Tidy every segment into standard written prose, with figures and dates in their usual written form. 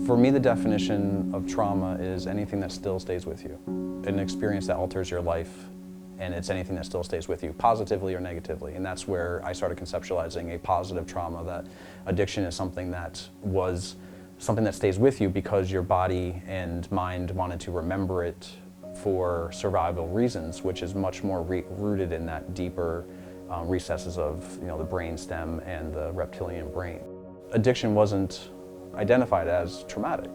For me, the definition of trauma is anything that still stays with you. An experience that alters your life, and it's anything that still stays with you, positively or negatively. And that's where I started conceptualizing a positive trauma, that addiction is something that stays with you because your body and mind wanted to remember it for survival reasons, which is much more rooted in that deeper recesses of the brain stem and the reptilian brain. Addiction wasn't identified as traumatic.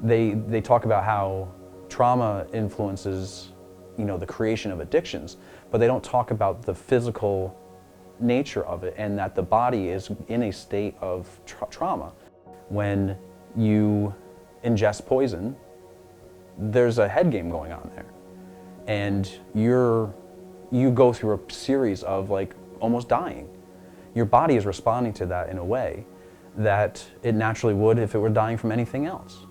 They talk about how trauma influences the creation of addictions, but they don't talk about the physical nature of it, and that the body is in a state of trauma. When you ingest poison, there's a head game going on there, and you go through a series of almost dying. Your body is responding to that in a way that it naturally would if it were dying from anything else.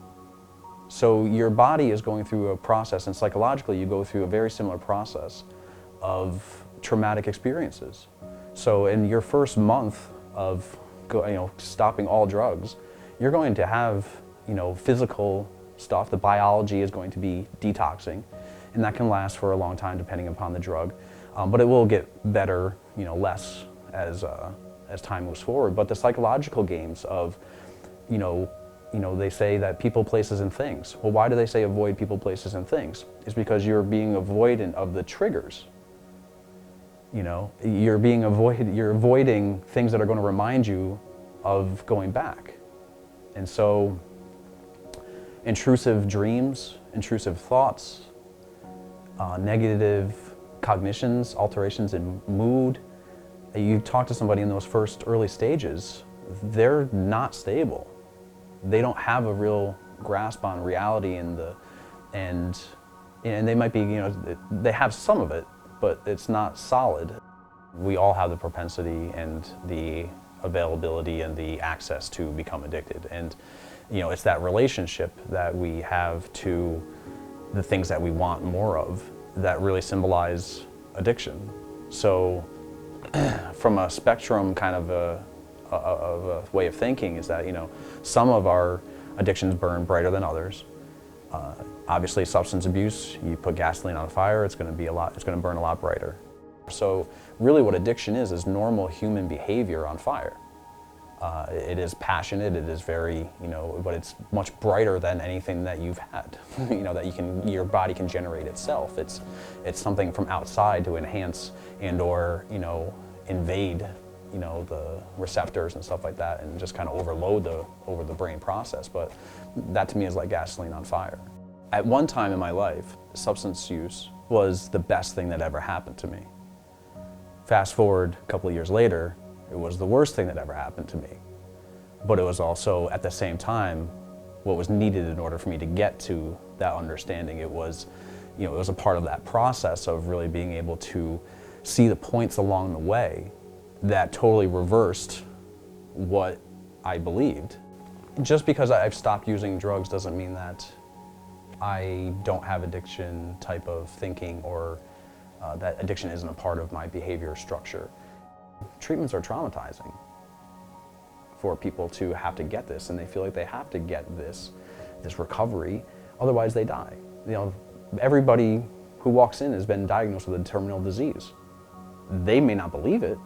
So your body is going through a process, and psychologically you go through a very similar process of traumatic experiences. So in your first month of stopping all drugs, you're going to have physical stuff. The biology is going to be detoxing, and that can last for a long time depending upon the drug. But it will get better, less as time moves forward. But the psychological games of, they say that people, places, and things. Well, why do they say avoid people, places, and things? It's because you're being avoidant of the triggers. You're avoiding things that are going to remind you of going back. And so intrusive dreams, intrusive thoughts, negative cognitions, alterations in mood. You talk to somebody in those first early stages, they're not stable. They don't have a real grasp on reality and they might be, they have some of it, but it's not solid. We all have the propensity and the availability and the access to become addicted. And it's that relationship that we have to the things that we want more of that really symbolize addiction. So from a spectrum kind of a way of thinking is that some of our addictions burn brighter than others. Obviously, substance abuse, you put gasoline on a fire, it's going to burn a lot brighter. So really what addiction is normal human behavior on fire. It is passionate, it is very, but it's much brighter than anything that you've had, that your body can generate itself. It's something from outside to enhance and or, invade, the receptors and stuff like that, and just kind of overload over the brain process. But that to me is like gasoline on fire. At one time in my life, substance use was the best thing that ever happened to me. Fast forward a couple of years later, it was the worst thing that ever happened to me. But it was also, at the same time, what was needed in order for me to get to that understanding. It was, it was a part of that process of really being able to see the points along the way that totally reversed what I believed. Just because I've stopped using drugs doesn't mean that I don't have addiction type of thinking, or that addiction isn't a part of my behavior structure. Treatments are traumatizing for people to have to get this, and they feel like they have to get this recovery, otherwise they die. Everybody who walks in has been diagnosed with a terminal disease. They may not believe it,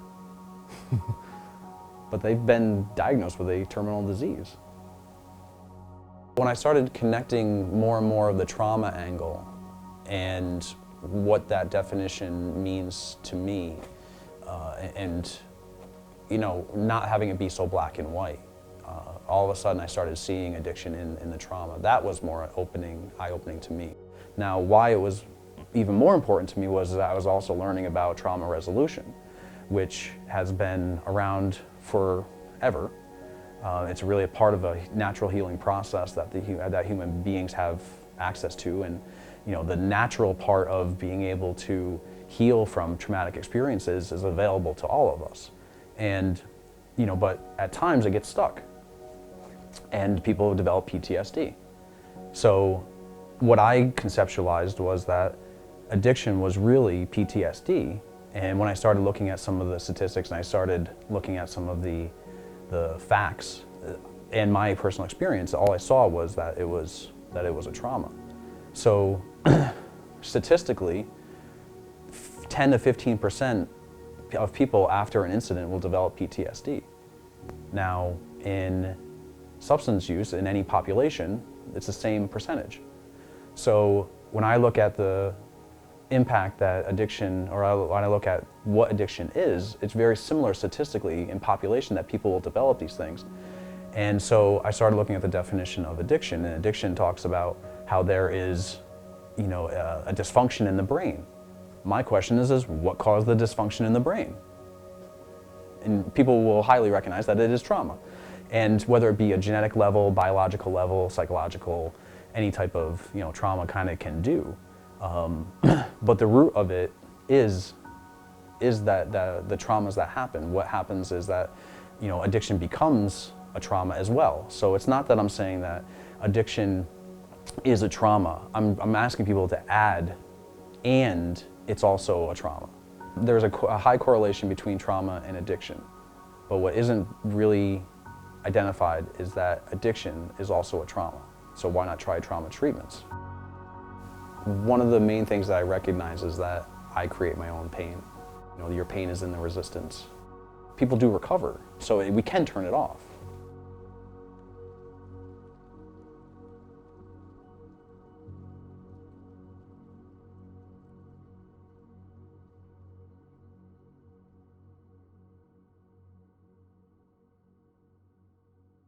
but they've been diagnosed with a terminal disease. When I started connecting more and more of the trauma angle and what that definition means to me, and not having it be so black and white, all of a sudden I started seeing addiction in the trauma. That was more eye-opening to me. Now, why it was even more important to me was that I was also learning about trauma resolution, which has been around forever. It's really a part of a natural healing process that human beings have access to, and the natural part of being able to heal from traumatic experiences is available to all of us. And but at times it gets stuck, and people develop PTSD. So what I conceptualized was that addiction was really PTSD. And when I started looking at some of the statistics and I started looking at some of the facts, in my personal experience, all I saw was that it was a trauma. So statistically, 10 to 15% of people after an incident will develop PTSD. Now, in substance use in any population, it's the same percentage. So when I look at the impact that addiction, or when I look at what addiction is, it's very similar statistically in population that people will develop these things. And so I started looking at the definition of addiction, and addiction talks about how there is, a dysfunction in the brain. My question is what caused the dysfunction in the brain? And people will highly recognize that it is trauma. And whether it be a genetic level, biological level, psychological, any type of trauma kind of can do. But the root of it is that the traumas that happen. What happens is that addiction becomes a trauma as well. So it's not that I'm saying that addiction is a trauma. I'm asking people to add, and it's also a trauma. There's a high correlation between trauma and addiction, but what isn't really identified is that addiction is also a trauma. So why not try trauma treatments? One of the main things that I recognize is that I create my own pain. Your pain is in the resistance. People do recover, so we can turn it off.